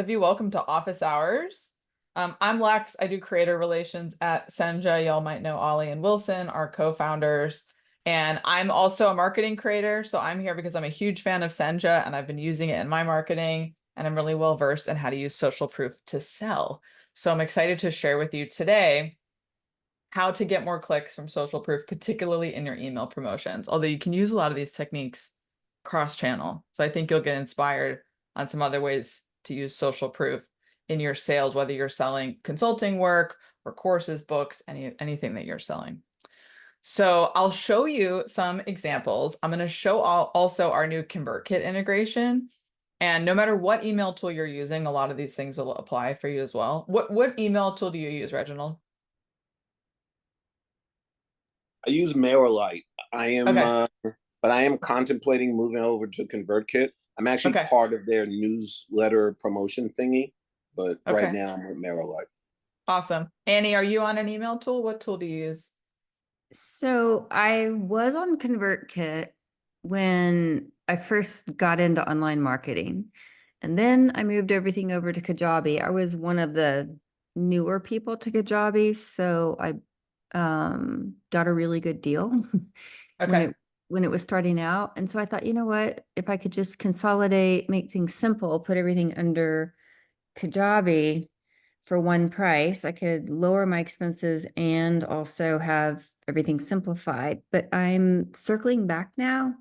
of you. Welcome to Office Hours. I'm Lex. I do creator relations at Senja. Y'all might know Ollie and Wilson, our co-founders. And I'm also a marketing creator. So I'm here because I'm a huge fan of Senja and I've been using it in my marketing. And I'm really well versed in how to use social proof to sell. So I'm excited to share with you today how to get more clicks from social proof, particularly in your email promotions. Although you can use a lot of these techniques cross-channel. So I think you'll get inspired on some other ways to use social proof in your sales, whether you're selling consulting work or courses, books, anything that you're selling. So I'll show you some examples. I'm going to show also our new ConvertKit integration. And no matter what email tool you're using, a lot of these things will apply for you as well. What email tool do you use, Reginald? I use MailerLite. Okay. But I am contemplating moving over to ConvertKit. I'm actually Okay. part of their newsletter promotion thingy, but right Okay. now I'm with MailerLite. Awesome. Annie, are you on an email tool? What tool do you use? So I was on ConvertKit when I first got into online marketing. And then I moved everything over to Kajabi. I was one of the newer people to Kajabi, so I got a really good deal Okay. when it was starting out. And so I thought, you know what, if I could just consolidate, make things simple, put everything under Kajabi for one price, I could lower my expenses and also have everything simplified. But I'm circling back now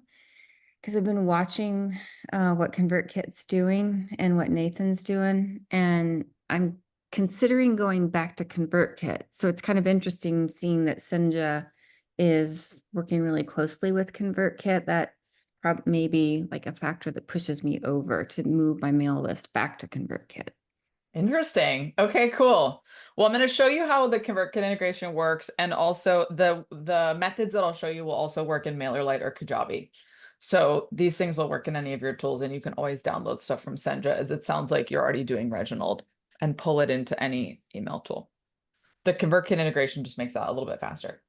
because I've been watching what ConvertKit's doing and what Nathan's doing, and I'm considering going back to ConvertKit. So it's kind of interesting seeing that Senja is working really closely with ConvertKit. That's maybe like a factor that pushes me over to move my mail list back to ConvertKit. Interesting. Okay, cool. Well, I'm going to show you how the ConvertKit integration works, and also the methods that I'll show you will also work in MailerLite or Kajabi. So these things will work in any of your tools, and you can always download stuff from Senja, as it sounds like you're already doing Reginald, and pull it into any email tool. The ConvertKit integration just makes that a little bit faster.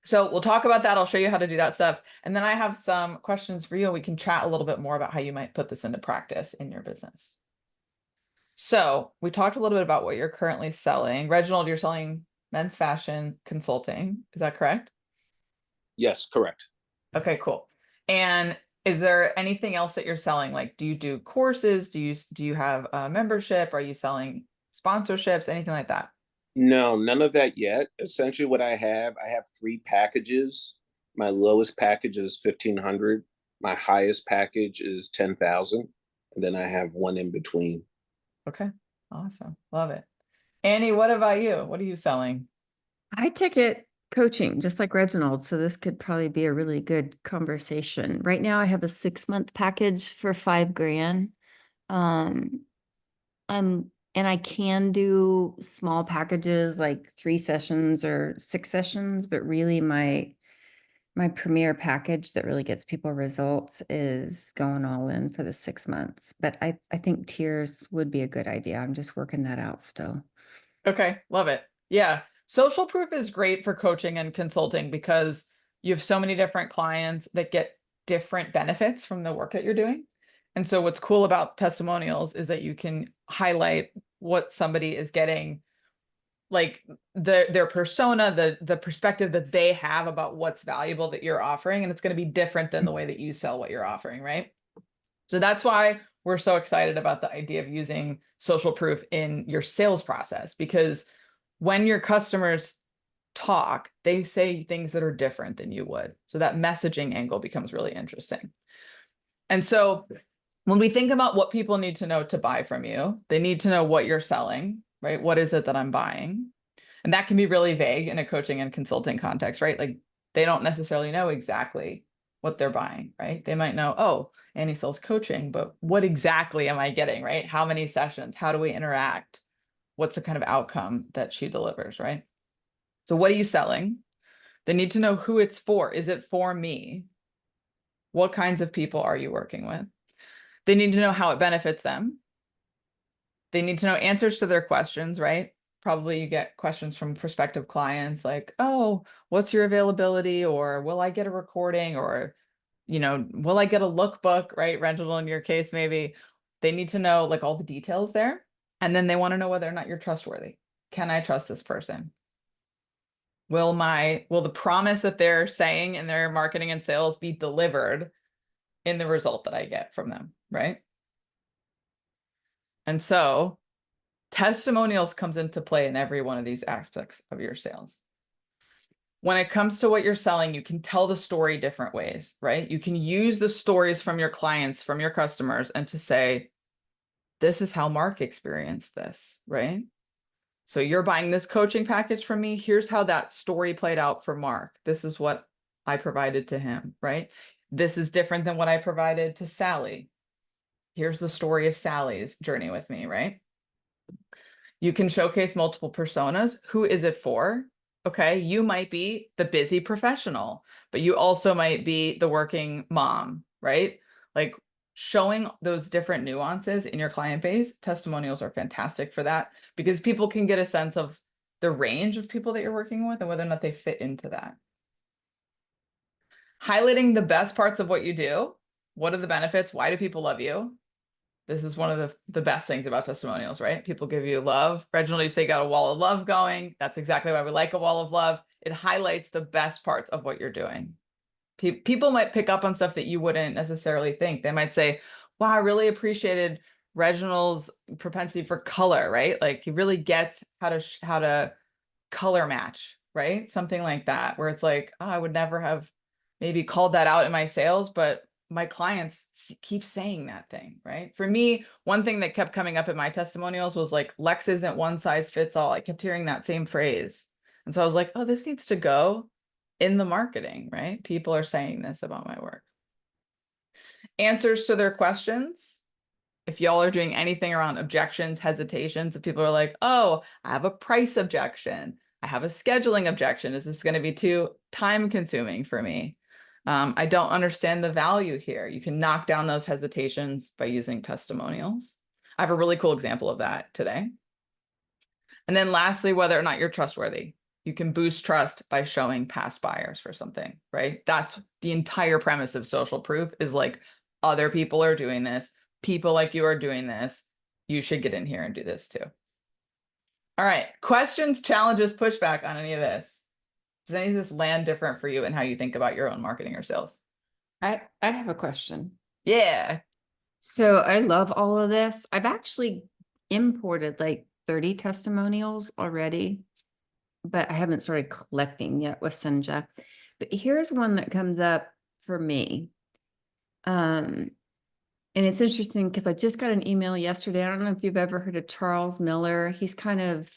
So we'll talk about that. I'll show you how to do that stuff. And then I have some questions for you, and we can chat a little bit more about how you might put this into practice in your business. So we talked a little bit about what you're currently selling. Reginald, you're selling men's fashion consulting. Is that correct? Yes, correct. Okay, cool. And is there anything else that you're selling? Like, do you do courses? Do you have a membership? Are you selling sponsorships? Anything like that? No, none of that yet. Essentially what I have 3 packages. My lowest package is 1,500. My highest package is 10,000. And then I have one in between. Okay, awesome. Love it. Annie, what about you? What are you selling? I ticket coaching just like Reginald, so this could probably be a really good conversation. Right now I have a 6-month package for $5,000. And I can do small packages like 3 sessions or 6 sessions, but really my premier package that really gets people results is going all in for the 6 months. But I think tiers would be a good idea. I'm just working that out still. Okay, love it. Yeah. Social proof is great for coaching and consulting because you have so many different clients that get different benefits from the work that you're doing. And so what's cool about testimonials is that you can highlight what somebody is getting, like their persona, the perspective that they have about what's valuable that you're offering. And it's going to be different than the way that you sell what you're offering, right? So that's why we're so excited about the idea of using social proof in your sales process, because when your customers talk, they say things that are different than you would. So that messaging angle becomes really interesting. And so when we think about what people need to know to buy from you, they need to know what you're selling, right? What is it that I'm buying? And that can be really vague in a coaching and consulting context, right? Like they don't necessarily know exactly what they're buying, right? They might know, oh, Annie sells coaching, but what exactly am I getting, right? How many sessions? How do we interact? What's the kind of outcome that she delivers, right? So what are you selling? They need to know who it's for. Is it for me? What kinds of people are you working with? They need to know how it benefits them. They need to know answers to their questions, right? Probably you get questions from prospective clients like, oh, what's your availability? Or will I get a recording? Or, will I get a lookbook, right? Rental in your case, maybe. They need to know like all the details there. And then they want to know whether or not you're trustworthy. Can I trust this person? Will the promise that they're saying in their marketing and sales be delivered in the result that I get from them, right? And so testimonials comes into play in every one of these aspects of your sales. When it comes to what you're selling, you can tell the story different ways, right? You can use the stories from your clients, from your customers, and to say, this is how Mark experienced this, right? So you're buying this coaching package from me. Here's how that story played out for Mark. This is what I provided to him, right? This is different than what I provided to Sally. Here's the story of Sally's journey with me, right? You can showcase multiple personas. Who is it for? Okay, you might be the busy professional, but you also might be the working mom, right? Like showing those different nuances in your client base, testimonials are fantastic for that because people can get a sense of the range of people that you're working with and whether or not they fit into that. Highlighting the best parts of what you do. What are the benefits? Why do people love you? This is one of the best things about testimonials, right? People give you love. Reginald, you say you got a wall of love going. That's exactly why we like a wall of love. It highlights the best parts of what you're doing. People might pick up on stuff that you wouldn't necessarily think. They might say, wow, I really appreciated Reginald's propensity for color, right? Like he really gets how to color match, right? Something like that, where it's like, oh, I would never have maybe called that out in my sales, but my clients keep saying that thing, right? For me, one thing that kept coming up in my testimonials was like, Lex isn't one size fits all. I kept hearing that same phrase. And so I was like, oh, this needs to go in the marketing, right? People are saying this about my work. Answers to their questions. If y'all are doing anything around objections, hesitations, if people are like, oh, I have a price objection. I have a scheduling objection. Is this going to be too time consuming for me? I don't understand the value here. You can knock down those hesitations by using testimonials. I have a really cool example of that today. And then lastly, whether or not you're trustworthy. You can boost trust by showing past buyers for something, right? That's the entire premise of social proof is like other people are doing this. People like you are doing this. You should get in here and do this too. All right. Questions, challenges, pushback on any of this. Does any of this land different for you and how you think about your own marketing or sales? I have a question. Yeah. So I love all of this. I've actually imported like 30 testimonials already, but I haven't started collecting yet with Senja. But here's one that comes up for me. And it's interesting because I just got an email yesterday. I don't know if you've ever heard of Charles Miller. He's kind of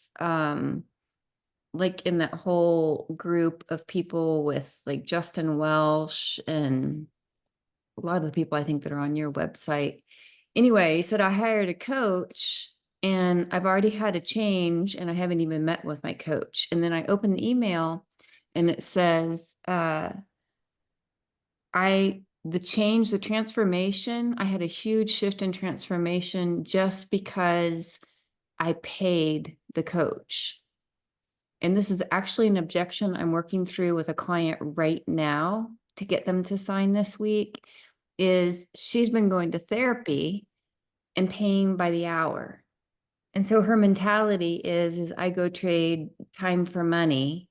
like in that whole group of people with like Justin Welsh and a lot of the people I think that are on your website. Anyway, he said, I hired a coach and I've already had a change and I haven't even met with my coach. And then I open the email and it says, the transformation, I had a huge shift in transformation just because I paid the coach. And this is actually an objection I'm working through with a client right now to get them to sign this week, is she's been going to therapy and paying by the hour. And so her mentality is I go trade time for money.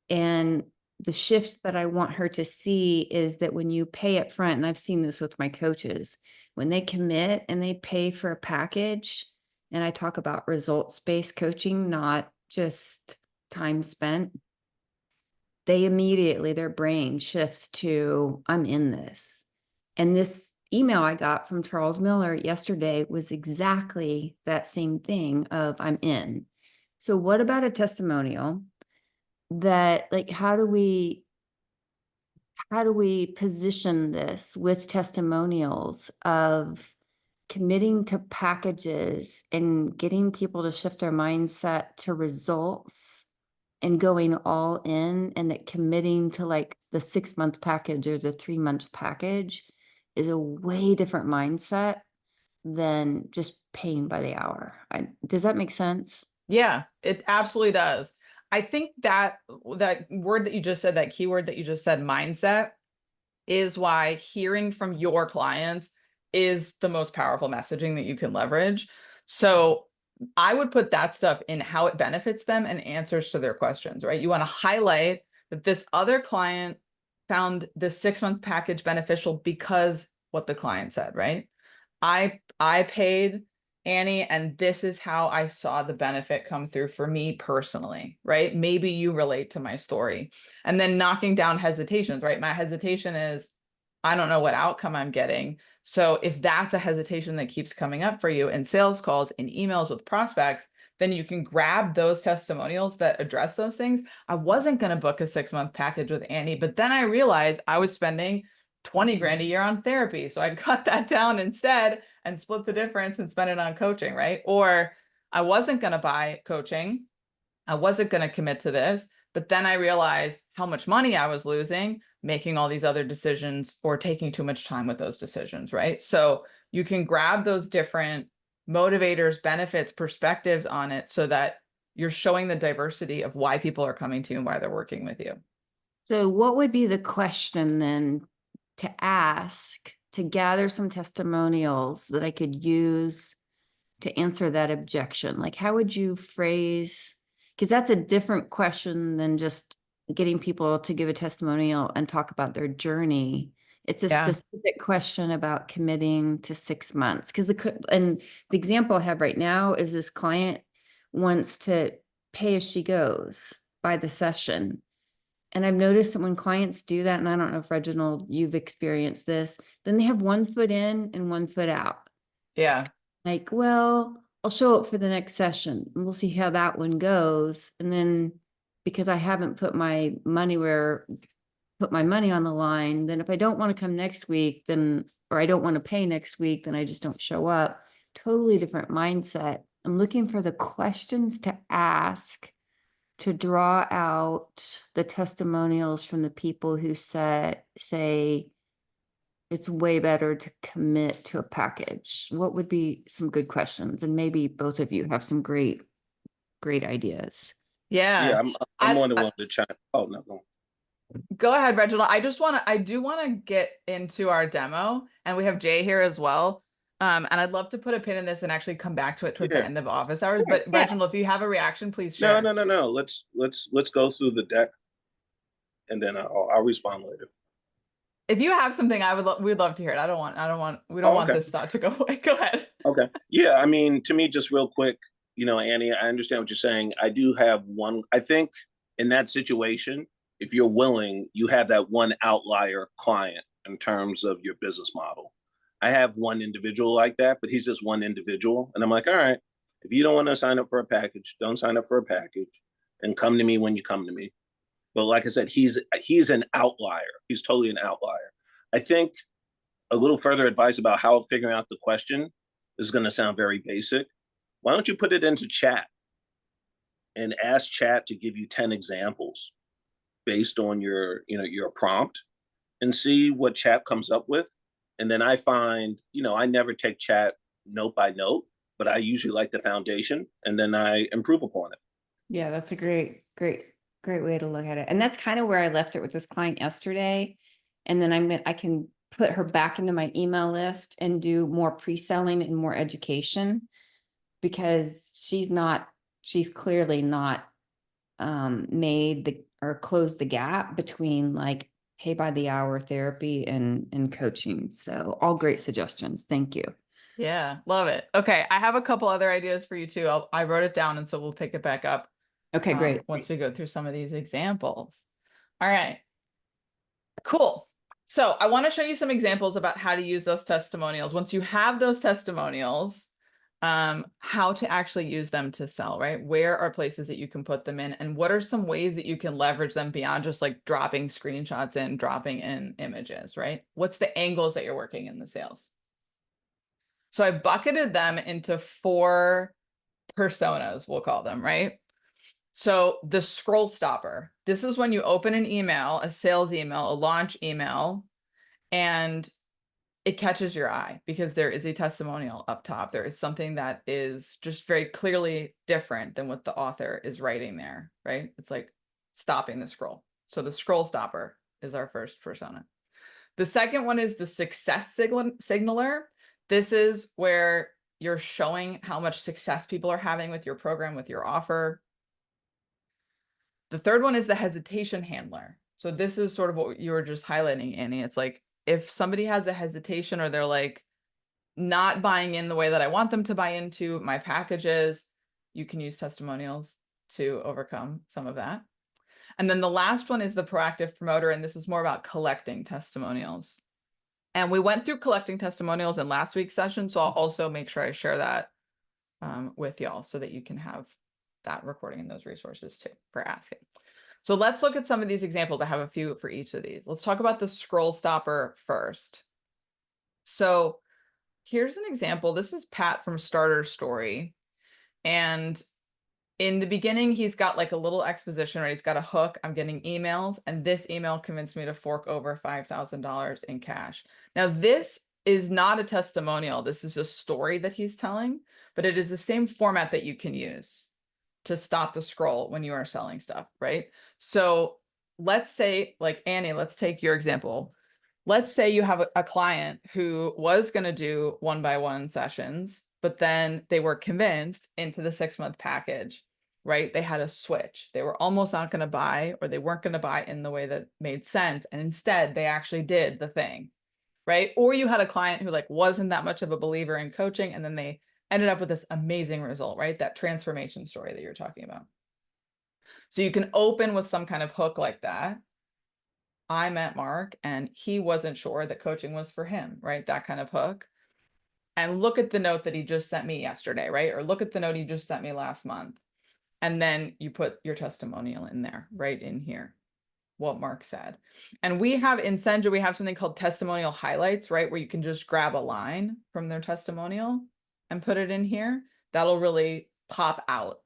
And the shift that I want her to see is that when you pay up front, and I've seen this with my coaches, when they commit and they pay for a package, and I talk about results-based coaching, not just time spent, they immediately, their brain shifts to, I'm in this. And this email I got from Charles Miller yesterday was exactly that same thing of I'm in. So what about a testimonial that, like, how do we position this with testimonials of committing to packages and getting people to shift their mindset to results and going all in, and that committing to like the 6-month package or the 3-month package is a way different mindset than just paying by the hour. Does that make sense? Yeah, it absolutely does. I think that word that you just said, that keyword that you just said, mindset, is why hearing from your clients is the most powerful messaging that you can leverage. So I would put that stuff in how it benefits them and answers to their questions, right? You want to highlight that this other client found the 6-month package beneficial because what the client said, right? I paid Annie, and this is how I saw the benefit come through for me personally, right? Maybe you relate to my story. And then knocking down hesitations, right? My hesitation is, I don't know what outcome I'm getting. So if that's a hesitation that keeps coming up for you in sales calls, in emails with prospects, then you can grab those testimonials that address those things. I wasn't going to book a 6-month package with Annie, but then I realized I was spending 20 grand a year on therapy. So I cut that down instead and split the difference and spend it on coaching, right? Or I wasn't going to buy coaching. I wasn't going to commit to this, but then I realized how much money I was losing making all these other decisions or taking too much time with those decisions, right? So you can grab those different motivators, benefits, perspectives on it so that you're showing the diversity of why people are coming to you and why they're working with you. So what would be the question then to ask to gather some testimonials that I could use to answer that objection? Like, how would you phrase, because that's a different question than just getting people to give a testimonial and talk about their journey. It's a specific question about committing to 6 months. And the example I have right now is this client wants to pay as she goes by the session. And I've noticed that when clients do that, and I don't know if Reginald, you've experienced this, then they have one foot in and one foot out. Yeah. Like, well, I'll show up for the next session and we'll see how that one goes. And then because I haven't put my money on the line, then if I don't want to come next week, then, or I don't want to pay next week, then I just don't show up. Totally different mindset. I'm looking for the questions to ask to draw out the testimonials from the people who say it's way better to commit to a package. What would be some good questions? And maybe both of you have some great ideas. Yeah. I'm more than willing to chime. Oh no, no. Go ahead, Reginald. I do want to get into our demo, and we have Jay here as well. And I'd love to put a pin in this and actually come back to it towards the end of office hours. But Reginald, if you have a reaction, please share. No. Let's go through the deck, and then I'll respond later. If you have something, we'd love to hear it. We don't want this thought to go away. Go ahead. Okay. Yeah. I mean, to me, just real quick, Annie, I understand what you're saying. I do have one. I think in that situation, if you're willing, you have that one outlier client in terms of your business model. I have one individual like that, but he's just one individual. And I'm like, all right, if you don't want to sign up for a package, don't sign up for a package and come to me when you come to me. But like I said, he's an outlier. He's totally an outlier. I think a little further advice about how figuring out the question is going to sound very basic. Why don't you put it into chat and ask chat to give you 10 examples based on your prompt and see what chat comes up with. And then I find, I never take chat note by note, but I usually like the foundation and then I improve upon it. Yeah, that's a great way to look at it. And that's kind of where I left it with this client yesterday. And then I can put her back into my email list and do more pre-selling and more education because she's clearly not closed the gap between like pay by the hour therapy and coaching. So all great suggestions. Thank you. Yeah, love it. Okay, I have a couple other ideas for you too. I wrote it down, and so we'll pick it back up. Okay, great. Once we go through some of these examples. All right, cool. So I want to show you some examples about how to use those testimonials. Once you have those testimonials, how to actually use them to sell, right? Where are places that you can put them in, and what are some ways that you can leverage them beyond just like dropping screenshots in, dropping in images, right? What's the angles that you're working in the sales? So I bucketed them into 4 personas, we'll call them, right? So the scroll stopper, this is when you open an email, a sales email, a launch email, and it catches your eye because there is a testimonial up top. There is something that is just very clearly different than what the author is writing there, right? It's like stopping the scroll. So the scroll stopper is our first persona. The second one is the success signaler. This is where you're showing how much success people are having with your program, with your offer. The third one is the hesitation handler. So this is sort of what you were just highlighting, Annie. It's like, if somebody has a hesitation or they're like not buying in the way that I want them to buy into my packages, you can use testimonials to overcome some of that. And then the last one is the proactive promoter, and this is more about collecting testimonials. And we went through collecting testimonials in last week's session, so I'll also make sure I share that with y'all so that you can have that recording and those resources too for asking. So let's look at some of these examples. I have a few for each of these. Let's talk about the scroll stopper first. So here's an example. This is Pat from Starter Story. And in the beginning, he's got like a little exposition, right? He's got a hook. I'm getting emails, and this email convinced me to fork over $5,000 in cash. Now, this is not a testimonial. This is a story that he's telling, but it is the same format that you can use to stop the scroll when you are selling stuff, right? So let's say, like Annie, let's take your example. Let's say you have a client who was going to do 1-by-1 sessions, but then they were convinced into the 6-month package, right? They had a switch. They were almost not going to buy, or they weren't going to buy in the way that made sense. And instead they actually did the thing, right? Or you had a client who like wasn't that much of a believer in coaching, and then they ended up with this amazing result, right? That transformation story that you're talking about. So you can open with some kind of hook like that. I met Mark and he wasn't sure that coaching was for him, right? That kind of hook. And look at the note that he just sent me yesterday, right? Or look at the note he just sent me last month. And then you put your testimonial in there, right in here, what Mark said. And we have in Senja, we have something called testimonial highlights, right? Where you can just grab a line from their testimonial and put it in here. That'll really pop out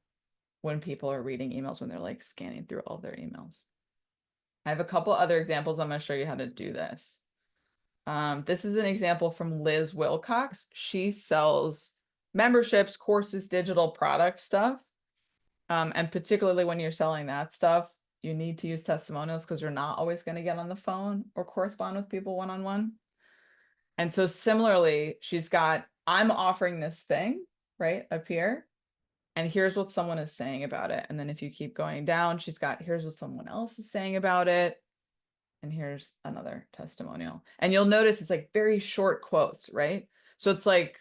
when people are reading emails, when they're like scanning through all their emails. I have a couple other examples. I'm going to show you how to do this. This is an example from Liz Wilcox. She sells memberships, courses, digital product stuff. And particularly when you're selling that stuff, you need to use testimonials because you're not always going to get on the phone or correspond with people one-on-one. And so similarly, she's got, I'm offering this thing right up here, and here's what someone is saying about it. And then if you keep going down, she's got, here's what someone else is saying about it. And here's another testimonial. And you'll notice it's like very short quotes, right? So it's like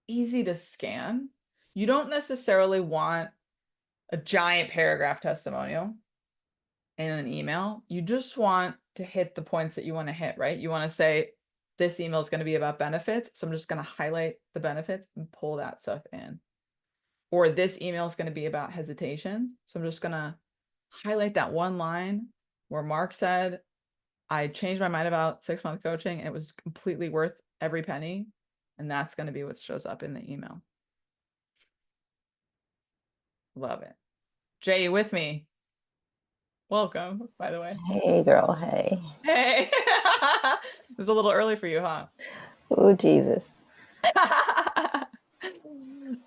easy to scan. You don't necessarily want a giant paragraph testimonial in an email. You just want to hit the points that you want to hit, right? You want to say, this email is going to be about benefits. So I'm just going to highlight the benefits and pull that stuff in. Or this email is going to be about hesitations. So I'm just going to highlight that one line where Mark said, I changed my mind about 6-month coaching. And it was completely worth every penny. And that's going to be what shows up in the email. Love it. Jay, you with me? Welcome, by the way. Hey, girl. Hey. Hey. It was a little early for you, huh? Oh, Jesus.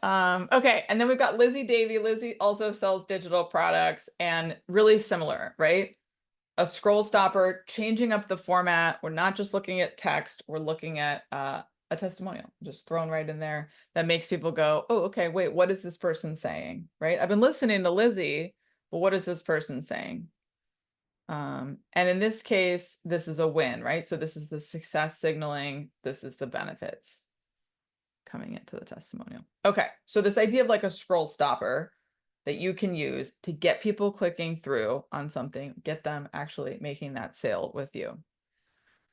Okay, and then we've got Lizzie Davy. Lizzie also sells digital products, and really similar, right? A scroll stopper, changing up the format. We're not just looking at text, we're looking at a testimonial just thrown right in there that makes people go, oh, okay, wait, what is this person saying, right? I've been listening to Lizzie, but what is this person saying? And in this case, this is a win, right? So this is the success signaling, this is the benefits coming into the testimonial. Okay, so this idea of like a scroll stopper that you can use to get people clicking through on something, get them actually making that sale with you.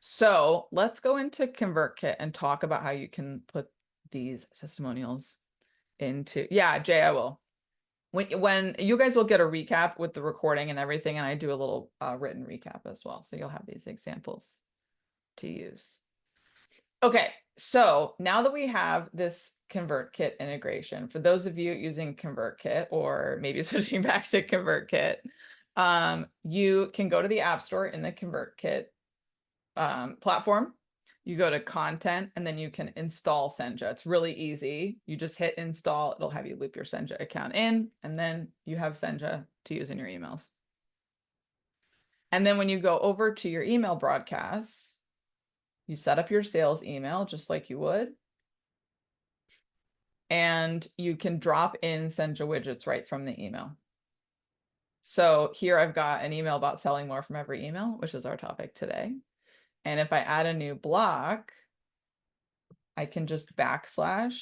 So let's go into ConvertKit and talk about how you can put these testimonials into, yeah, Jay, I will. When you guys will get a recap with the recording and everything, and I do a little written recap as well. So you'll have these examples to use. Okay, so now that we have this ConvertKit integration, for those of you using ConvertKit or maybe switching back to ConvertKit, you can go to the App Store in the ConvertKit platform. You go to content and then you can install Senja. It's really easy. You just hit install. It'll have you loop your Senja account in, and then you have Senja to use in your emails. And then when you go over to your email broadcasts, you set up your sales email just like you would. and you can drop in Senja widgets right from the email. So here I've got an email about selling more from every email, which is our topic today. And if I add a new block, I can just backslash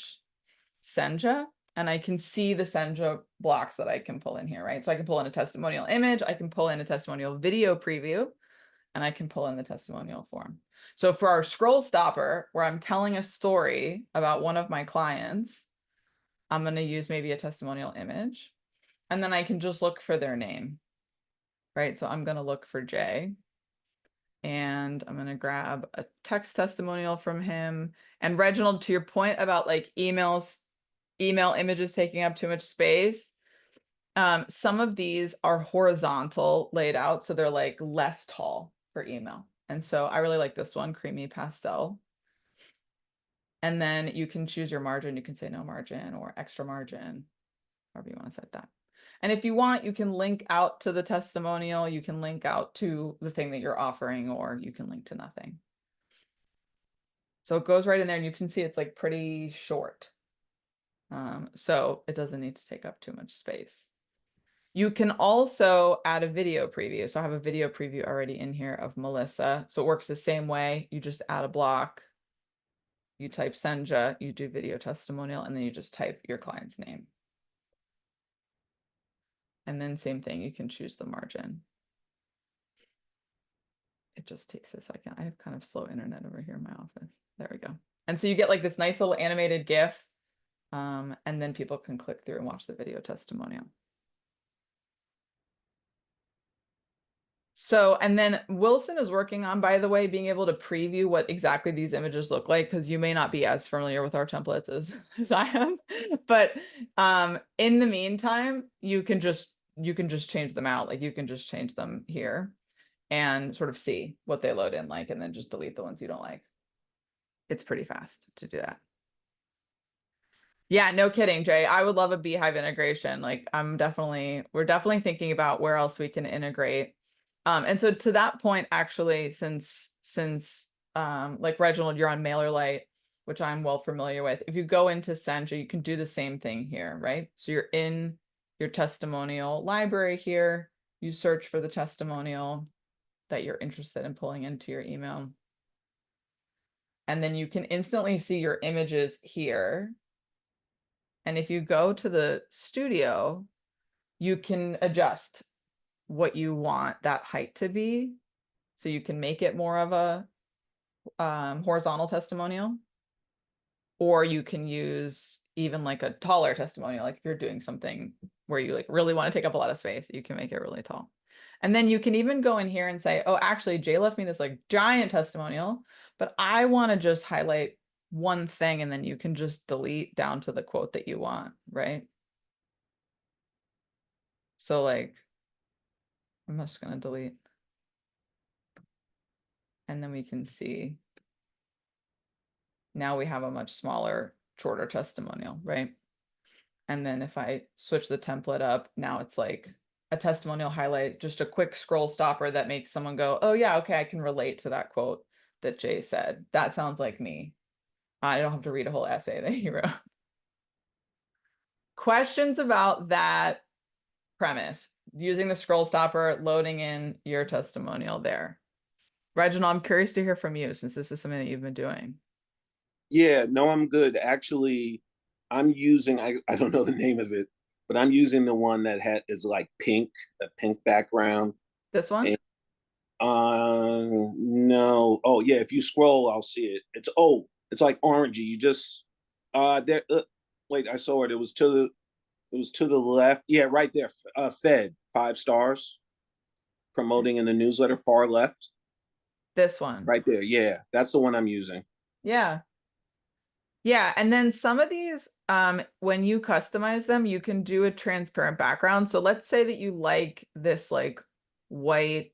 Senja, and I can see the Senja blocks that I can pull in here, right? So I can pull in a testimonial image, I can pull in a testimonial video preview, and I can pull in the testimonial form. So for our scroll stopper, where I'm telling a story about one of my clients, I'm going to use maybe a testimonial image, and then I can just look for their name, right? So I'm going to look for Jay, and I'm going to grab a text testimonial from him. And Reginald, to your point about like email images taking up too much space, some of these are horizontal laid out, so they're like less tall for email. And so I really like this one, creamy pastel. And then you can choose your margin. You can say no margin or extra margin, however you want to set that. And if you want, you can link out to the testimonial, you can link out to the thing that you're offering, or you can link to nothing. So it goes right in there, and you can see it's like pretty short. So it doesn't need to take up too much space. You can also add a video preview. So I have a video preview already in here of Melissa. So it works the same way. You just add a block, you type Senja, you do video testimonial, and then you just type your client's name. And then same thing, you can choose the margin. It just takes a second. I have kind of slow internet over here in my office. There we go. And so you get like this nice little animated GIF, and then people can click through and watch the video testimonial. So, and then Wilson is working on, by the way, being able to preview what exactly these images look like, because you may not be as familiar with our templates as I am. But in the meantime, you can just change them out. Like you can just change them here and sort of see what they load in like, and then just delete the ones you don't like. It's pretty fast to do that. Yeah, no kidding, Jay. I would love a Beehive integration. Like we're definitely thinking about where else we can integrate. And so to that point, actually, since like Reginald, you're on MailerLite, which I'm well familiar with. If you go into Senja, you can do the same thing here, right? So you're in your testimonial library here. You search for the testimonial that you're interested in pulling into your email. And then you can instantly see your images here. And if you go to the studio, you can adjust what you want that height to be. So you can make it more of a horizontal testimonial, or you can use even like a taller testimonial. Like if you're doing something where you like really want to take up a lot of space, you can make it really tall. And then you can even go in here and say, oh, actually, Jay left me this like giant testimonial, but I want to just highlight one thing, and then you can just delete down to the quote that you want, right? So like, I'm just going to delete. And then we can see now we have a much smaller, shorter testimonial, right? And then if I switch the template up, now it's like a testimonial highlight, just a quick scroll stopper that makes someone go, oh yeah, okay, I can relate to that quote that Jay said. That sounds like me. I don't have to read a whole essay that he wrote. Questions about that premise? Using the scroll stopper, loading in your testimonial there. Reginald, I'm curious to hear from you, since this is something that you've been doing. Yeah, no, I'm good. Actually, I'm using, I don't know the name of it, but I'm using the one that is like pink, a pink background. This one? And, no. Oh yeah, if you scroll, I'll see it. It's like orangey. You just there wait, I saw it. It was to the left. Yeah, right there. Fed 5 stars promoting in the newsletter, far left. This one. Right there. Yeah, that's the one I'm using. Yeah. Yeah, and then some of these, when you customize them, you can do a transparent background. So let's say that you like this like white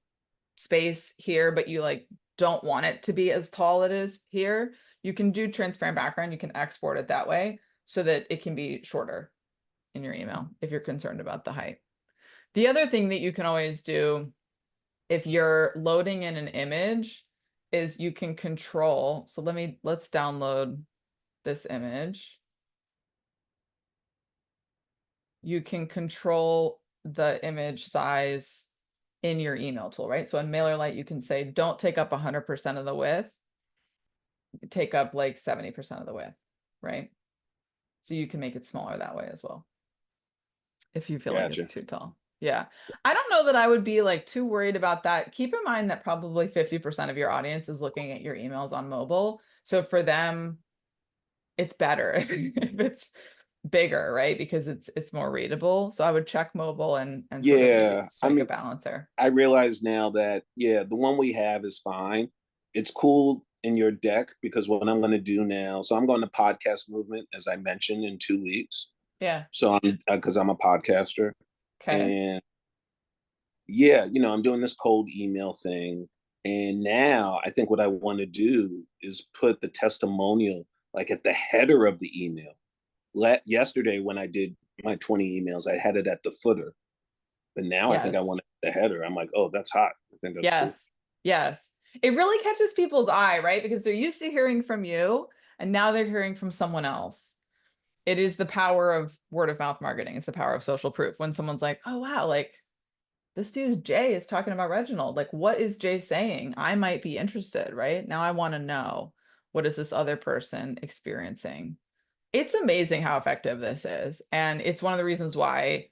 space here, but you like don't want it to be as tall it is here. You can do transparent background. You can export it that way so that it can be shorter in your email if you're concerned about the height. The other thing that you can always do if you're loading in an image is you can control. So let's download this image. you can control the image size in your email tool, right? So in MailerLite, you can say, don't take up 100% of the width, take up like 70% of the width, right? So you can make it smaller that way as well, if you feel like Gotcha. it's too tall. Yeah. I don't know that I would be like too worried about that. Keep in mind that probably 50% of your audience is looking at your emails on mobile. So for them, it's better if it's bigger, right? Because it's more readable. So I would check mobile and sort of maybe Yeah, I strike a mean, balance there. I realize now that, yeah, the one we have is fine. It's cool in your deck because what I'm going to do now, so I'm going to podcast movement, as I mentioned, in 2 weeks. Yeah. So because I'm a podcaster. Okay. And yeah, I'm doing this cold email thing. And now I think what I want to do is put the testimonial like at the header of the email. Yesterday when I did my 20 emails, I had it at the footer. But now I think I Yes. want the header. I'm like, oh, that's hot. I think that's cool. Yes. Yes. It really catches people's eye, right? Because they're used to hearing from you and now they're hearing from someone else. It is the power of word of mouth marketing. It's the power of social proof. When someone's like, oh, wow, like this dude Jay is talking about Reginald. Like, what is Jay saying? I might be interested, right? Now I want to know, what is this other person experiencing? It's amazing how effective this is. And it's one of the reasons why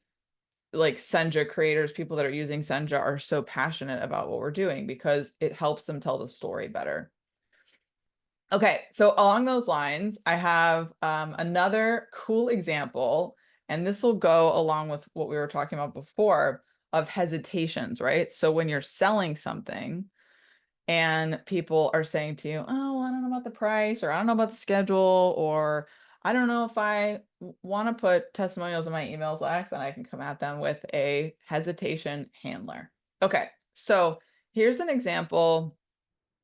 like Senja creators, people that are using Senja are so passionate about what we're doing because it helps them tell the story better. Okay, so along those lines, I have another cool example, and this will go along with what we were talking about before of hesitations, right? So when you're selling something and people are saying to you, oh, I don't know about the price, or I don't know about the schedule, or I don't know if I want to put testimonials in my emails, Lex, and I can come at them with a hesitation handler. Okay, so here's an example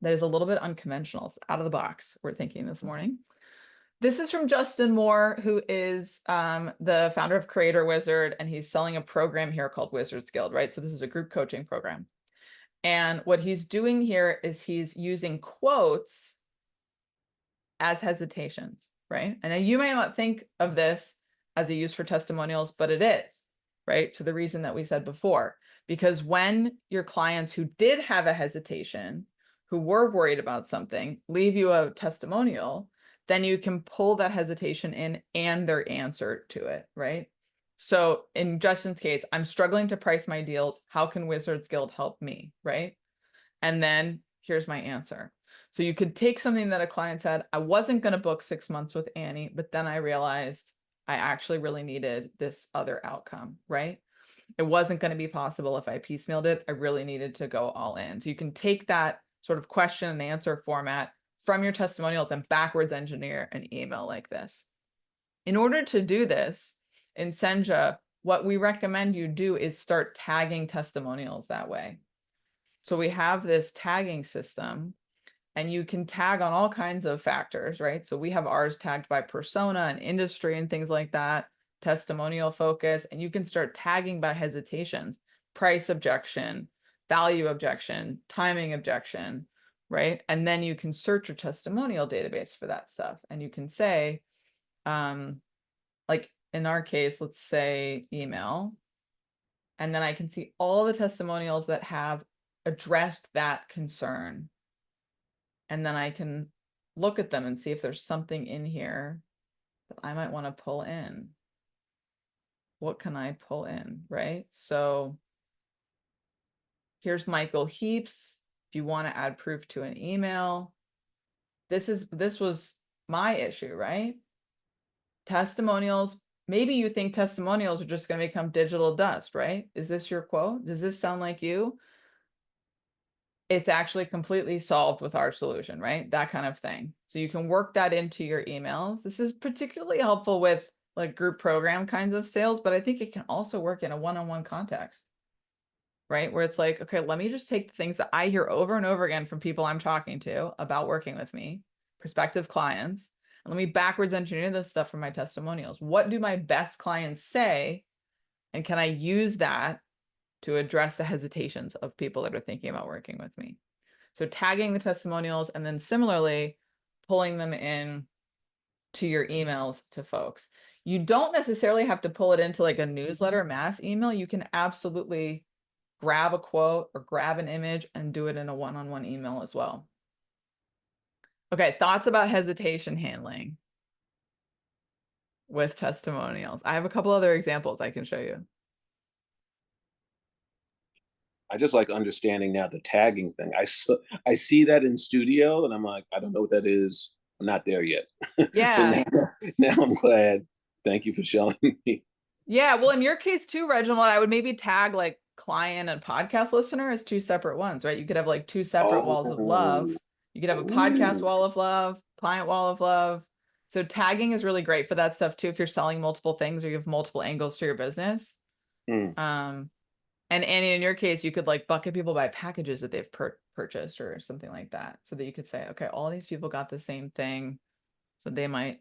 that is a little bit unconventional. It's out of the box, we're thinking this morning. This is from Justin Moore, who is the founder of Creator Wizard, and he's selling a program here called Wizards Guild, right? So this is a group coaching program. And what he's doing here is he's using quotes as hesitations, right? And now you may not think of this as a use for testimonials, but it is, right? To the reason that we said before, because when your clients who did have a hesitation, who were worried about something, leave you a testimonial, then you can pull that hesitation in and their answer to it, right? So in Justin's case, I'm struggling to price my deals. How can Wizards Guild help me, right? And then here's my answer. So you could take something that a client said, I wasn't going to book 6 months with Annie, but then I realized I actually really needed this other outcome, right? It wasn't going to be possible if I piecemealed it. I really needed to go all in. So you can take that sort of question and answer format from your testimonials and backwards engineer an email like this. In order to do this in Senja, what we recommend you do is start tagging testimonials that way. So we have this tagging system, and you can tag on all kinds of factors, right? So we have ours tagged by persona and industry and things like that, testimonial focus, and you can start tagging by hesitations, price objection, value objection, timing objection, right? And then you can search your testimonial database for that stuff. And you can say, like in our case, let's say email, and then I can see all the testimonials that have addressed that concern. And then I can look at them and see if there's something in here that I might want to pull in. What can I pull in, right? So here's Michael Heaps. If you want to add proof to an email, this was my issue, right? Testimonials. Maybe you think testimonials are just going to become digital dust, right? Is this your quote? Does this sound like you? It's actually completely solved with our solution, right? That kind of thing. So you can work that into your emails. This is particularly helpful with like group program kinds of sales, but I think it can also work in a one-on-one context, right? Where it's like, okay, let me just take the things that I hear over and over again from people I'm talking to about working with me, prospective clients, and let me backwards engineer this stuff from my testimonials. What do my best clients say? And can I use that to address the hesitations of people that are thinking about working with me? So tagging the testimonials and then similarly pulling them in to your emails to folks. You don't necessarily have to pull it into like a newsletter mass email. You can absolutely grab a quote or grab an image and do it in a one-on-one email as well. Okay, thoughts about hesitation handling with testimonials. I have a couple other examples I can show you. I just like understanding now the tagging thing. I see that in studio and I'm like, I don't know what that is. I'm not there yet. So Yeah. now I'm glad. Thank you for showing me. Yeah. Well, in your case too, Reginald, I would maybe tag like client and podcast listener as two separate ones, right? You could have like two separate walls of love. You could have a podcast wall of love, client wall of love. So tagging is really great for that stuff too. If you're selling multiple things or you have multiple angles to your business. And Annie, in your case, you could like bucket people by packages that they've purchased or something like that. So that you could say, okay, all these people got the same thing. So they might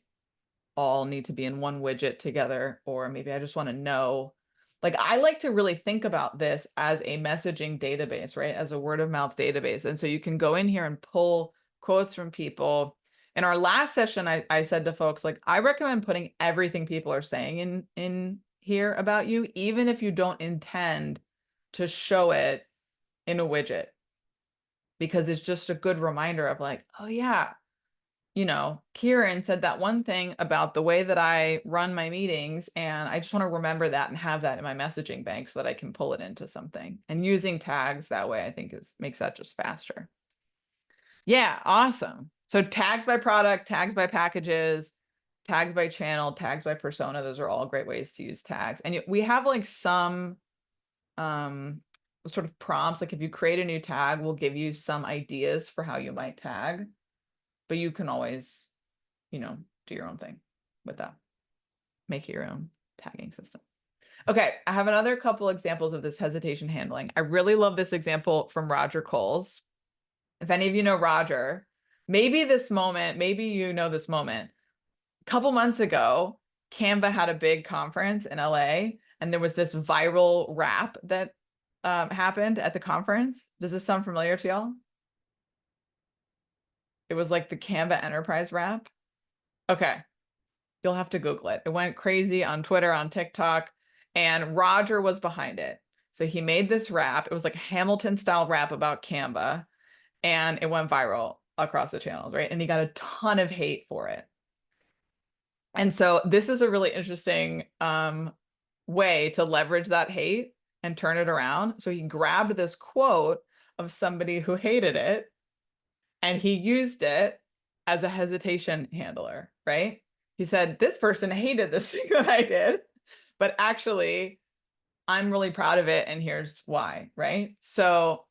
all need to be in one widget together. Or maybe I just want to know, like, I like to really think about this as a messaging database, right? As a word of mouth database. And so you can go in here and pull quotes from people. In our last session, I said to folks, like, I recommend putting everything people are saying in here about you, even if you don't intend to show it in a widget, because it's just a good reminder of like, oh yeah, you know, Kieran said that one thing about the way that I run my meetings, and I just want to remember that and have that in my messaging bank so that I can pull it into something. And using tags that way, I think makes that just faster. Yeah, awesome. So tags by product, tags by packages, tags by channel, tags by persona, those are all great ways to use tags. And we have like some sort of prompts, like if you create a new tag, we'll give you some ideas for how you might tag, but you can always, you know, do your own thing with that. Make it your own tagging system. Okay, I have another couple examples of this hesitation handling. I really love this example from Roger Coles. If any of you know Roger, maybe this moment, maybe you know this moment. A couple months ago, Canva had a big conference in LA, and there was this viral rap that happened at the conference. Does this sound familiar to y'all? It was like the Canva Enterprise rap. Okay, you'll have to Google it. It went crazy on Twitter, on TikTok, and Roger was behind it. So he made this rap. It was like a Hamilton style rap about Canva, and it went viral across the channels, right? And he got a ton of hate for it. And so this is a really interesting way to leverage that hate and turn it around. So he grabbed this quote of somebody who hated it, and he used it as a hesitation handler, right? He said, this person hated this thing that I did, but actually, I'm really proud of it, and here's why, right? So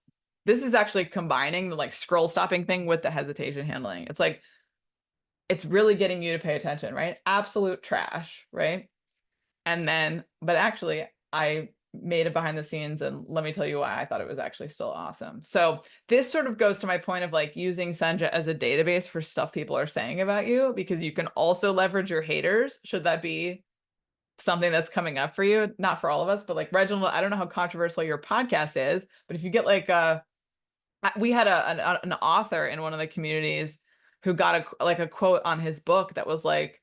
this is actually combining the like scroll stopping thing with the hesitation handling. It's like, it's really getting you to pay attention, right? Absolute trash, right? And then, but actually, I made it behind the scenes, and let me tell you why I thought it was actually still awesome. So this sort of goes to my point of like using Senja as a database for stuff people are saying about you, because you can also leverage your haters, should that be something that's coming up for you. Not for all of us, but like Reginald, I don't know how controversial your podcast is, but if you get like we had an author in one of the communities who got a quote on his book that was like,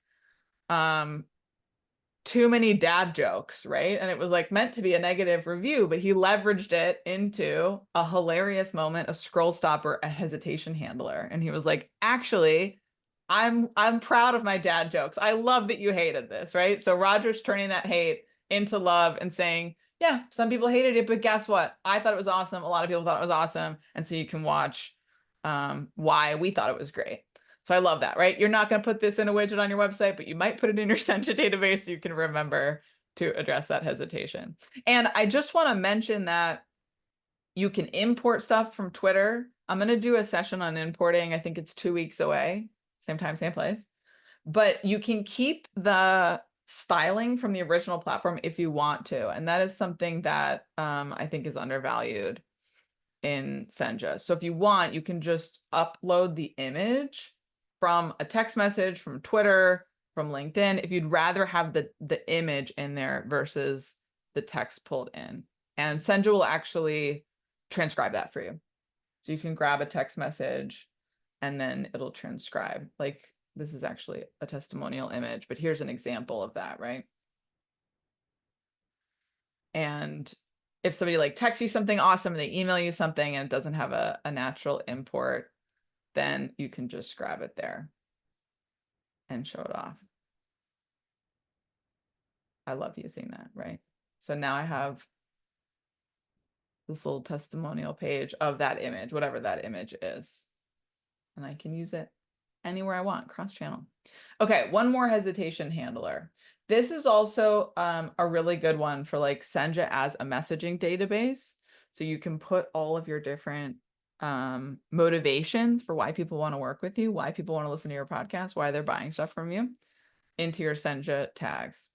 too many dad jokes, right? And it was like meant to be a negative review, but he leveraged it into a hilarious moment, a scroll stopper, a hesitation handler. And he was like, actually, I'm proud of my dad jokes. I love that you hated this, right? So Roger's turning that hate into love and saying, yeah, some people hated it, but guess what? I thought it was awesome. A lot of people thought it was awesome. And so you can watch why we thought it was great. So I love that, right? You're not going to put this in a widget on your website, but you might put it in your Senja database so you can remember to address that hesitation. And I just want to mention that you can import stuff from Twitter. I'm going to do a session on importing. I think it's 2 weeks away, same time, same place. But you can keep the styling from the original platform if you want to. And that is something that I think is undervalued in Senja. So if you want, you can just upload the image from a text message, from Twitter, from LinkedIn, if you'd rather have the image in there versus the text pulled in. And Senja will actually transcribe that for you. So you can grab a text message and then it'll transcribe. Like This is actually a testimonial image, but here's an example of that, right? And if somebody like texts you something awesome, they email you something and it doesn't have a natural import, then you can just grab it there and show it off. I love using that, right? So now I have this little testimonial page of that image, whatever that image is. And I can use it anywhere I want, cross-channel. Okay, one more hesitation handler. This is also a really good one for like Senja as a messaging database. So you can put all of your different motivations for why people want to work with you, why people want to listen to your podcast, why they're buying stuff from you into your Senja tags.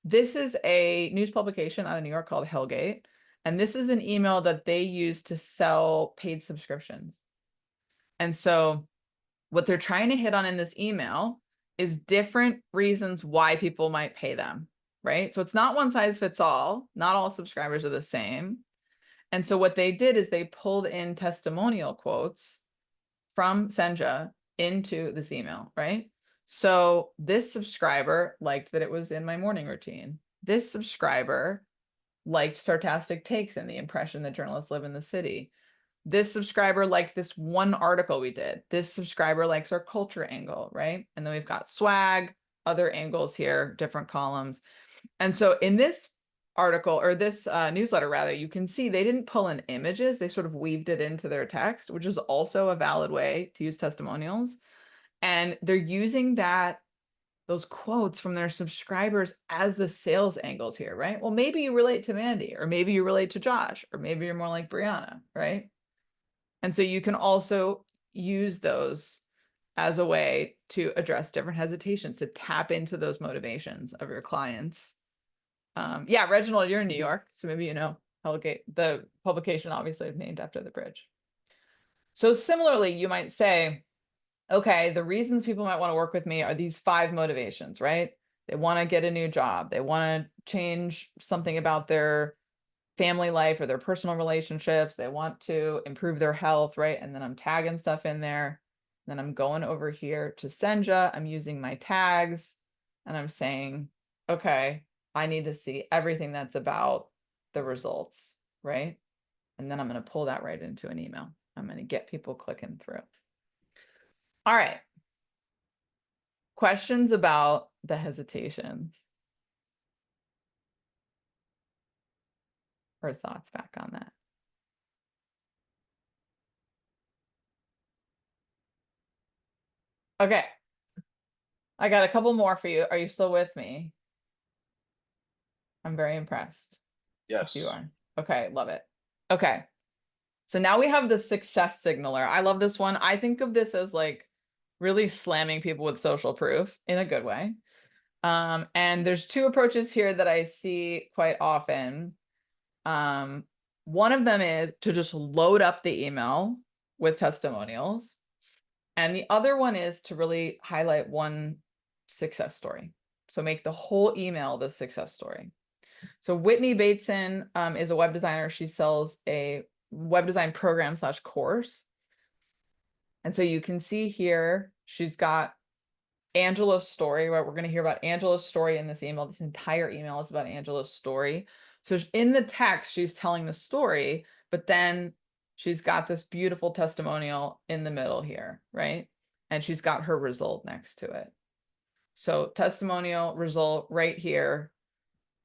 This is a news publication out of New York called Hellgate. And this is an email that they use to sell paid subscriptions. And so what they're trying to hit on in this email is different reasons why people might pay them, right? So it's not one size fits all. Not all subscribers are the same. And so what they did is they pulled in testimonial quotes from Senja into this email, right? So this subscriber liked that it was in my morning routine. This subscriber liked sarcastic takes and the impression that journalists live in the city. This subscriber liked this one article we did. This subscriber likes our culture angle, right? And then we've got swag, other angles here, different columns. And so in this article, or this newsletter rather, you can see they didn't pull in images. They sort of weaved it into their text, which is also a valid way to use testimonials. And they're using those quotes from their subscribers as the sales angles here, right? Well, maybe you relate to Mandy, or maybe you relate to Josh, or maybe you're more like Brianna, right? And so you can also use those as a way to address different hesitations, to tap into those motivations of your clients. Yeah, Reginald, you're in New York, so maybe you know Hellgate. The publication obviously is named after the bridge. So similarly, you might say, okay, the reasons people might want to work with me are these 5 motivations, right? They want to get a new job. They want to change something about their family life or their personal relationships. They want to improve their health, right? And then I'm tagging stuff in there. Then I'm going over here to Senja. I'm using my tags and I'm saying, okay, I need to see everything that's about the results, right? And then I'm going to pull that right into an email. I'm going to get people clicking through. All right. Questions about the hesitations or thoughts back on that? Okay. I got a couple more for you. Are you still with me? I'm very impressed. Yes. If you are. Okay, love it. Okay. So now we have the success signaler. I love this one. I think of this as like really slamming people with social proof in a good way. And there's 2 approaches here that I see quite often. One of them is to just load up the email with testimonials. And the other one is to really highlight one success story. So make the whole email the success story. So Whitney Bateson is a web designer. She sells a web design program / course. And so you can see here, she's got Angela's story, right? We're going to hear about Angela's story in this email. This entire email is about Angela's story. So in the text, she's telling the story, but then she's got this beautiful testimonial in the middle here, right? And she's got her result next to it. So testimonial result right here.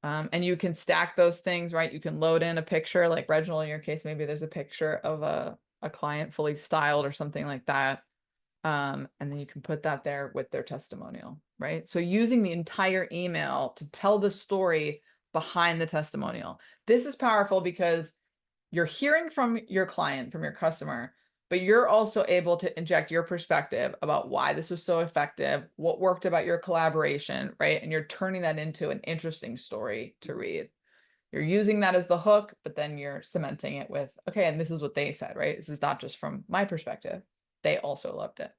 And you can stack those things, right? You can load in a picture, like Reginald, in your case, maybe there's a picture of a client fully styled or something like that. And then you can put that there with their testimonial, right? So using the entire email to tell the story behind the testimonial. This is powerful because you're hearing from your client, from your customer, but you're also able to inject your perspective about why this was so effective, what worked about your collaboration, right? And you're turning that into an interesting story to read. You're using that as the hook, but then you're cementing it with, okay, and this is what they said, right? This is not just from my perspective. They also loved it.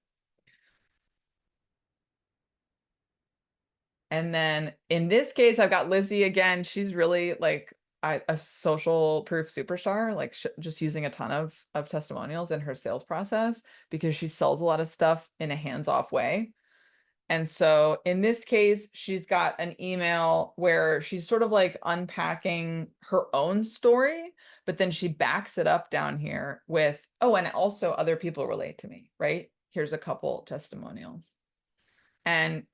And then in this case, I've got Lizzie again. She's really like a social proof superstar, like just using a ton of testimonials in her sales process because she sells a lot of stuff in a hands-off way. And so in this case, she's got an email where she's sort of like unpacking her own story, but then she backs it up down here with, oh, and also other people relate to me, right? Here's a couple testimonials. And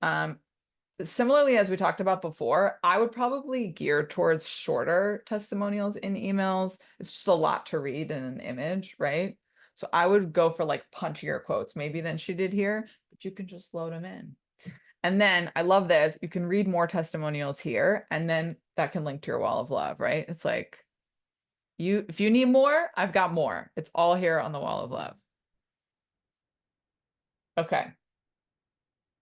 similarly, as we talked about before, I would probably gear towards shorter testimonials in emails. It's just a lot to read in an image, right? So I would go for like punchier quotes, maybe than she did here, but you can just load them in. And then I love this. You can read more testimonials here, and then that can link to your wall of love, right? It's like if you need more, I've got more. It's all here on the wall of love. Okay.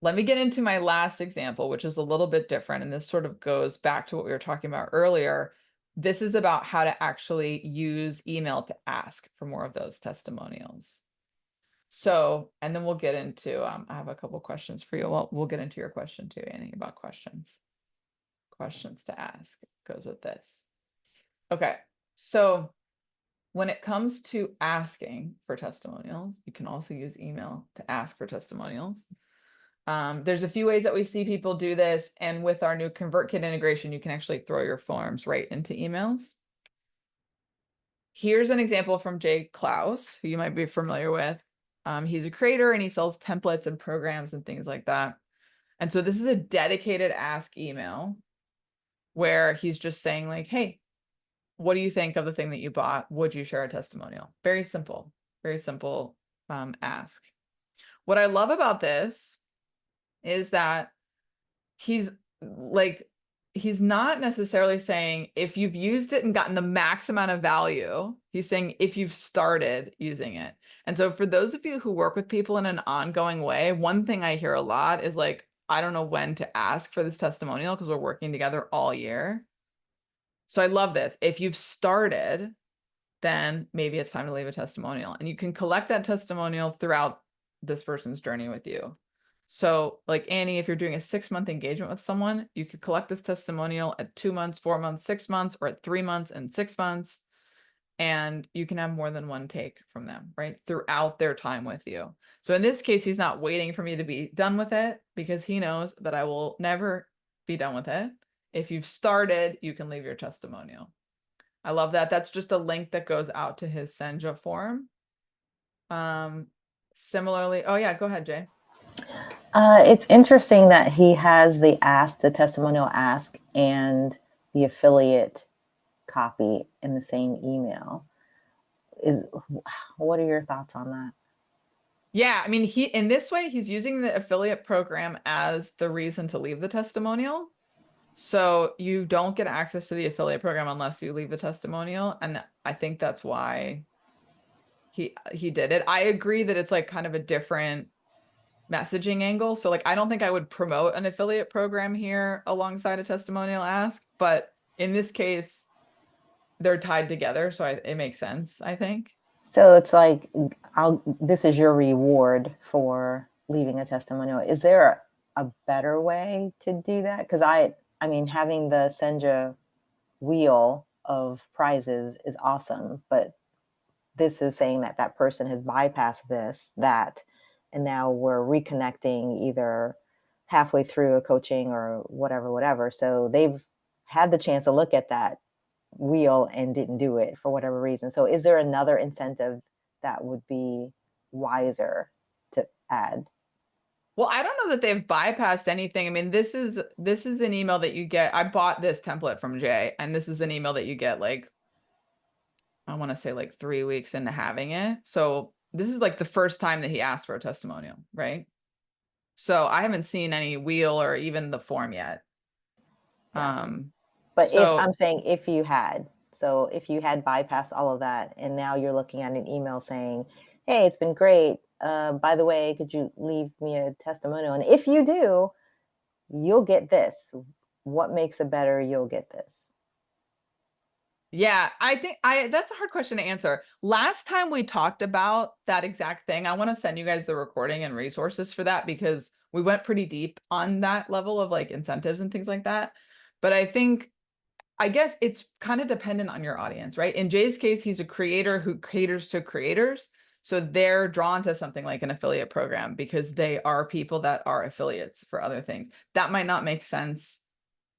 Let me get into my last example, which is a little bit different. And this sort of goes back to what we were talking about earlier. This is about how to actually use email to ask for more of those testimonials. So, and then we'll get into, I have a couple questions for you. Well, we'll get into your question too, Annie, about questions. Questions to ask goes with this. Okay, so when it comes to asking for testimonials, you can also use email to ask for testimonials. There's a few ways that we see people do this, and with our new ConvertKit integration, you can actually throw your forms right into emails. Here's an example from Jay Klaus, who you might be familiar with. He's a creator and he sells templates and programs and things like that. And so this is a dedicated ask email where he's just saying like, hey, what do you think of the thing that you bought? Would you share a testimonial? Very simple ask. What I love about this is that he's not necessarily saying if you've used it and gotten the max amount of value. He's saying if you've started using it. And so for those of you who work with people in an ongoing way, one thing I hear a lot is like, I don't know when to ask for this testimonial because we're working together all year. So I love this. If you've started, then maybe it's time to leave a testimonial, and you can collect that testimonial throughout this person's journey with you. So like Annie, if you're doing a 6-month engagement with someone, you could collect this testimonial at 2 months, 4 months, 6 months, or at 3 months and 6 months. And you can have more than one take from them, right? Throughout their time with you. So in this case, he's not waiting for me to be done with it because he knows that I will never be done with it. If you've started, you can leave your testimonial. I love that. That's just a link that goes out to his Senja form. Similarly, oh yeah, go ahead, Jay. It's interesting that he has the testimonial ask, and the affiliate copy in the same email. What are your thoughts on that? Yeah, I mean, in this way, he's using the affiliate program as the reason to leave the testimonial. So you don't get access to the affiliate program unless you leave the testimonial. And I think that's why he did it. I agree that it's like kind of a different messaging angle. So like, I don't think I would promote an affiliate program here alongside a testimonial ask, but in this case, they're tied together. So it makes sense, I think. So it's like, this is your reward for leaving a testimonial. Is there a better way to do that? Because I mean, having the Senja wheel of prizes is awesome, but this is saying that that person has bypassed that, and now we're reconnecting either halfway through a coaching or whatever. So they've had the chance to look at that wheel and didn't do it for whatever reason. So is there another incentive that would be wiser to add? Well, I don't know that they've bypassed anything. I mean, this is an email that you get. I bought this template from Jay, and this is an email that you get like, I want to say like 3 weeks into having it. So this is like the first time that he asked for a testimonial, right? So I haven't seen any wheel or even the form yet. Yeah. But so, if I'm saying if you had bypassed all of that, and now you're looking at an email saying, hey, it's been great. By the way, could you leave me a testimonial? And if you do, you'll get this. What makes it better? You'll get this. Yeah, I think that's a hard question to answer. Last time we talked about that exact thing, I want to send you guys the recording and resources for that because we went pretty deep on that level of like incentives and things like that. But I guess it's kind of dependent on your audience, right? In Jay's case, he's a creator who caters to creators. So they're drawn to something like an affiliate program because they are people that are affiliates for other things. That might not make sense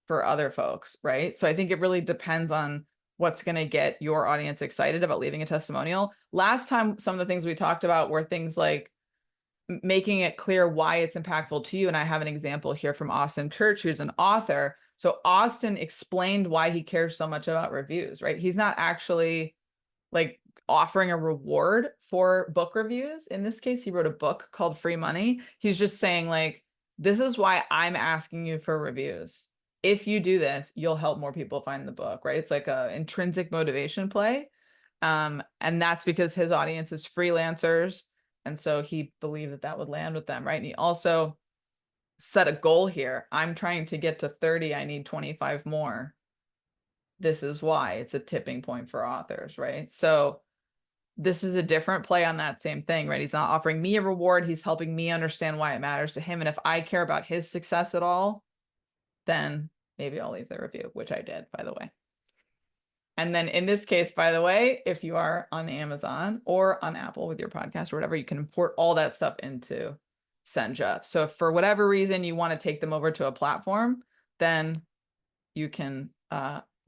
for other folks, right? So I think it really depends on what's going to get your audience excited about leaving a testimonial. Last time, some of the things we talked about were things like making it clear why it's impactful to you. And I have an example here from Austin Church, who's an author. So Austin explained why he cares so much about reviews, right? He's not actually like offering a reward for book reviews. In this case, he wrote a book called Free Money. He's just saying like, this is why I'm asking you for reviews. If you do this, you'll help more people find the book, right? It's like a intrinsic motivation play. And that's because his audience is freelancers. And so he believed that that would land with them, right? And he also set a goal here. I'm trying to get to 30. I need 25 more. This is why it's a tipping point for authors, right? So this is a different play on that same thing, right? He's not offering me a reward. He's helping me understand why it matters to him. And if I care about his success at all, then maybe I'll leave the review, which I did, by the way. And then in this case, by the way, if you are on Amazon or on Apple with your podcast or whatever, you can import all that stuff into Senja. So if for whatever reason you want to take them over to a platform, then you can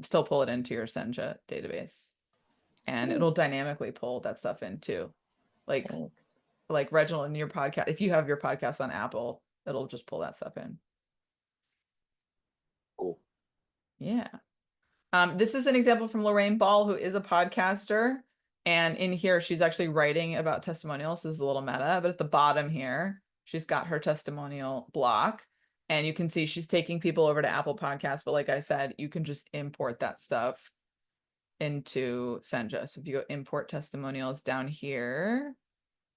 still pull it into your Senja database. And it'll dynamically pull that stuff in too. Like Reginald in your podcast, if you have your podcast on Apple, it'll just pull that stuff in. Cool. Yeah. This is an example from Lorraine Ball, who is a podcaster. And in here, she's actually writing about testimonials. This is a little meta, but at the bottom here, she's got her testimonial block. And you can see she's taking people over to Apple Podcasts. But like I said, you can just import that stuff into Senja. So if you go import testimonials down here,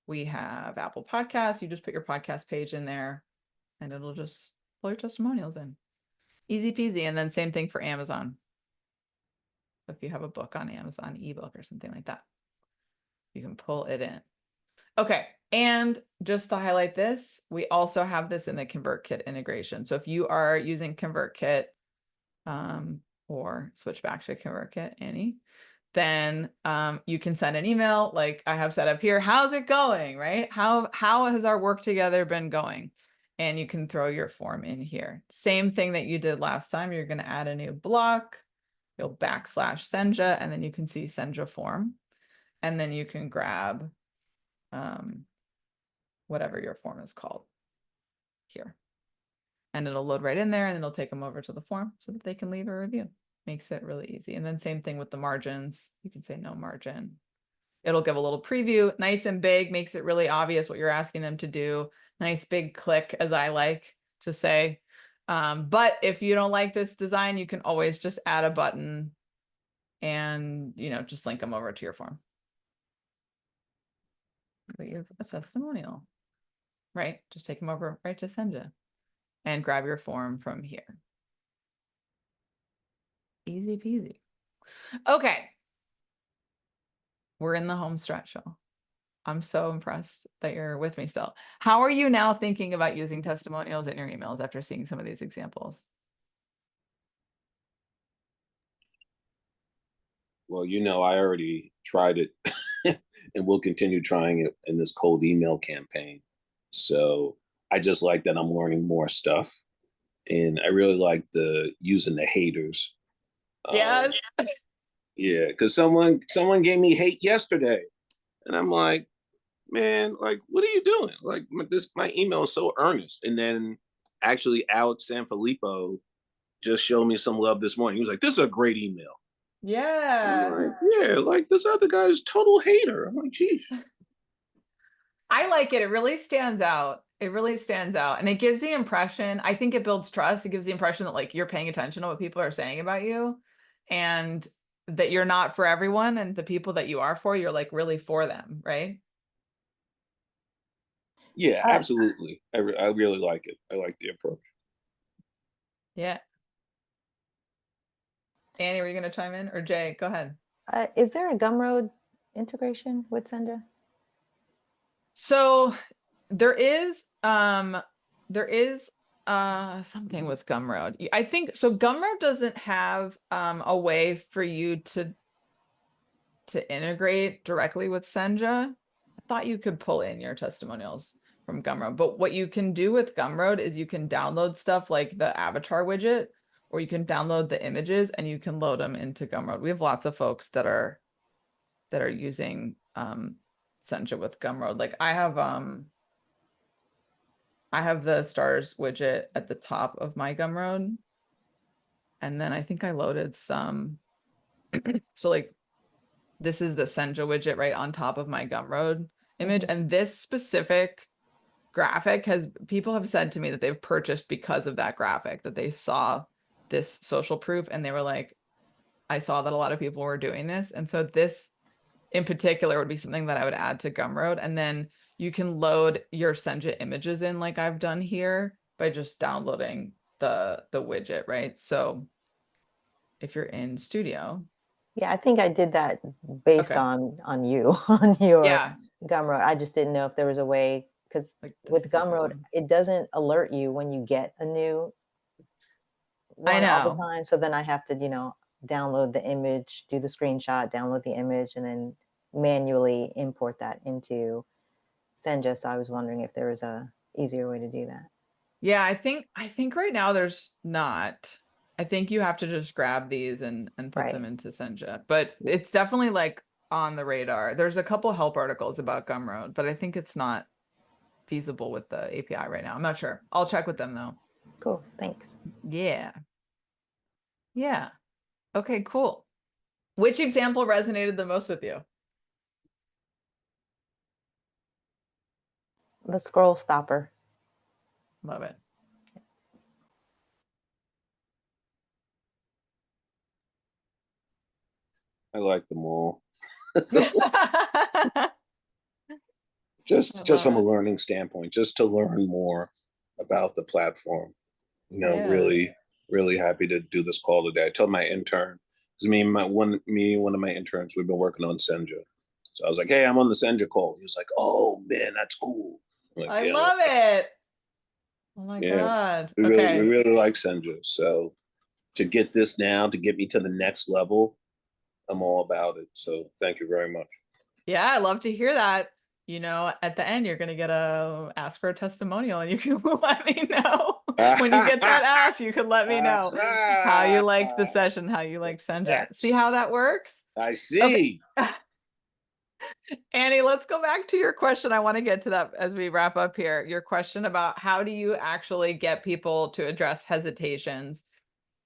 we have Apple Podcasts. You just put your podcast page in there and it'll just pull your testimonials in. Easy peasy. And then same thing for Amazon. So if you have a book on Amazon, ebook or something like that, you can pull it in. Okay. And just to highlight this, we also have this in the ConvertKit integration. So if you are using ConvertKit or switch back to ConvertKit, Annie, then you can send an email like I have set up here. How's it going, right? How has our work together been going? And you can throw your form in here. Same thing that you did last time. You're going to add a new block. You'll / Senja, and then you can see Senja form. And then you can grab whatever your form is called here. And it'll load right in there, and it'll take them over to the form so that they can leave a review. Makes it really easy. And then same thing with the margins. You can say no margin. It'll give a little preview, nice and big, makes it really obvious what you're asking them to do. Nice big click, as I like to say. But if you don't like this design, you can always just add a button and, just link them over to your form. Leave a testimonial, right? Just take them over right to Senja and grab your form from here. Easy peasy. Okay. We're in the home stretch, y'all. I'm so impressed that you're with me still. How are you now thinking about using testimonials in your emails after seeing some of these examples? Well, I already tried it and will continue trying it in this cold email campaign. So I just like that I'm learning more stuff. And I really like using the haters. Yes. Yeah, because someone gave me hate yesterday. And I'm like, man, like, what are you doing? Like, my email is so earnest. And then actually Alex Sanfilippo just showed me some love this morning. He was like, this is a great email. Yeah. I'm like, yeah, like this other guy is total hater. I'm like, geez. I like it. It really stands out. It really stands out. And it gives the impression, I think it builds trust. It gives the impression that like you're paying attention to what people are saying about you and that you're not for everyone. And the people that you are for, you're like really for them, right? Yeah, absolutely. I really like it. I like the approach. Yeah. Annie, were you going to chime in? Or Jay, go ahead. Is there a Gumroad integration with Senja? So there is something with Gumroad. I think so. Gumroad doesn't have a way for you to integrate directly with Senja. thought you could pull in your testimonials from Gumroad, but what you can do with Gumroad is you can download stuff like the avatar widget, or you can download the images and you can load them into Gumroad. We have lots of folks that are using Senja with Gumroad. Like I have the stars widget at the top of my Gumroad. And then I think I loaded some. So like this is the Senja widget right on top of my Gumroad image. And this specific graphic people have said to me that they've purchased because of that graphic, that they saw this social proof and they were like, I saw that a lot of people were doing this. And so this in particular would be something that I would add to Gumroad. And then you can load your Senja images in like I've done here by just downloading the widget, right? So if you're in Studio. Yeah, I think I did that based Okay. on you, on your Yeah. Gumroad. I just didn't know if there was a way, because Like this with is a good Gumroad, one. it doesn't alert you when you get a new I one all the know. time. So then I have to, download the image, do the screenshot, download the image, and then manually import that into Senja. So I was wondering if there was a easier way to do that. Yeah, I think right now there's not. I think you have to just grab these and put them Right. into Senja. But it's definitely like on the radar. There's a couple help articles about Gumroad, but I think it's not feasible with the API right now. I'm not sure. I'll check with them though. Cool. Thanks. Yeah. Yeah. Okay, cool. Which example resonated the most with you? The scroll stopper. Love it. I like them all. I Just love from a it. learning standpoint, just to learn more about the platform. Yeah. Really happy to do this call today. I told my intern, because one of my interns, we've been working on Senja. So I was like, hey, I'm on the Senja call. He was like, oh man, that's cool. I'm like, I yeah, love it. Oh my yeah. God. We Okay. really like Senja. So to get this now, to get me to the next level, I'm all about it. So thank you very much. Yeah, I love to hear that. At the end, you're going to get a ask for a testimonial and you can let me know. When you get that ask, you can let me know how you liked the session, how you liked Senja. See how that works? I see. Okay. Annie, let's go back to your question. I want to get to that as we wrap up here. Your question about how do you actually get people to address hesitations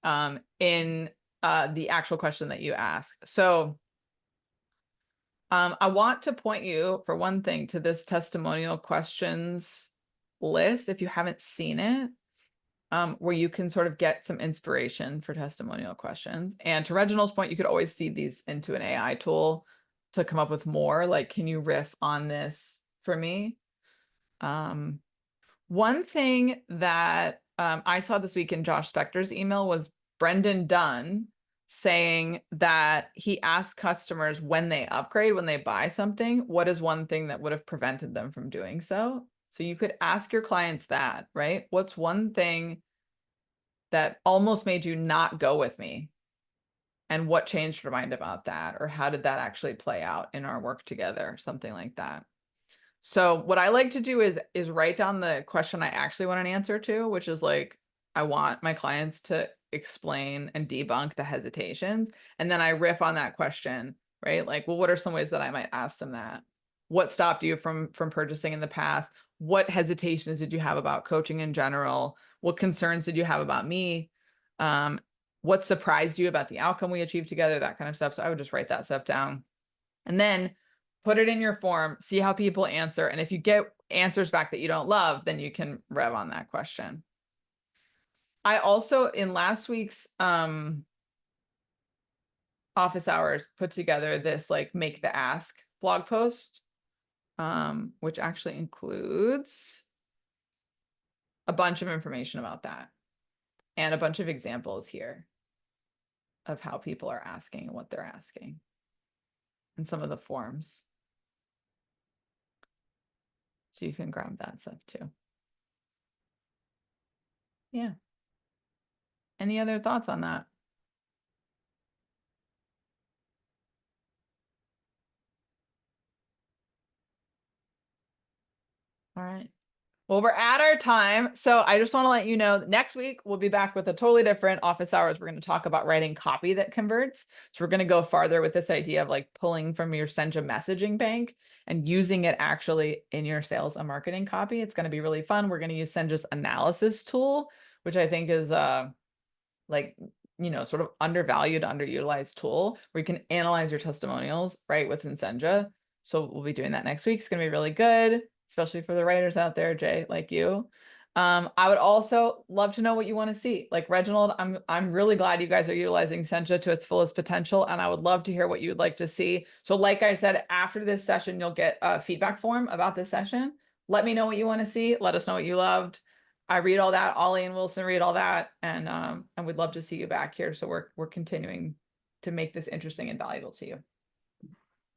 in the actual question that you ask. So I want to point you, for one thing, to this testimonial questions list, if you haven't seen it, where you can sort of get some inspiration for testimonial questions. And to Reginald's point, you could always feed these into an AI tool to come up with more. Like, can you riff on this for me? One thing that I saw this week in Josh Spector's email was Brendan Dunn saying that he asked customers when they upgrade, when they buy something, what is one thing that would have prevented them from doing so? So you could ask your clients that, right? What's one thing that almost made you not go with me? And what changed your mind about that? Or how did that actually play out in our work together? Something like that. So what I like to do is write down the question I actually want an answer to, which is like, I want my clients to explain and debunk the hesitations. And then I riff on that question, right? Like, well, what are some ways that I might ask them that? What stopped you from purchasing in the past? What hesitations did you have about coaching in general? What concerns did you have about me? What surprised you about the outcome we achieved together? That kind of stuff. So I would just write that stuff down. And then put it in your form, see how people answer. And if you get answers back that you don't love, then you can rev on that question. I also, in last week's office hours, put together this like make the ask blog post, which actually includes a bunch of information about that and a bunch of examples here of how people are asking and what they're asking and some of the forms. So you can grab that stuff too. Yeah. Any other thoughts on that? All right. Well, we're at our time. So I just want to let you know that next week we'll be back with a totally different office hours. We're going to talk about writing copy that converts. So we're going to go farther with this idea of like pulling from your Senja messaging bank and using it actually in your sales and marketing copy. It's going to be really fun. We're going to use Senja's analysis tool, which I think is like, sort of undervalued, underutilized tool where you can analyze your testimonials right within Senja. So we'll be doing that next week. It's going to be really good, especially for the writers out there, Jay, like you. I would also love to know what you want to see. Like Reginald, I'm really glad you guys are utilizing Senja to its fullest potential, and I would love to hear what you would like to see. So like I said, after this session, you'll get a feedback form about this session. Let me know what you want to see. Let us know what you loved. I read all that. Ollie and Wilson read all that, and we'd love to see you back here. So we're continuing to make this interesting and valuable to you.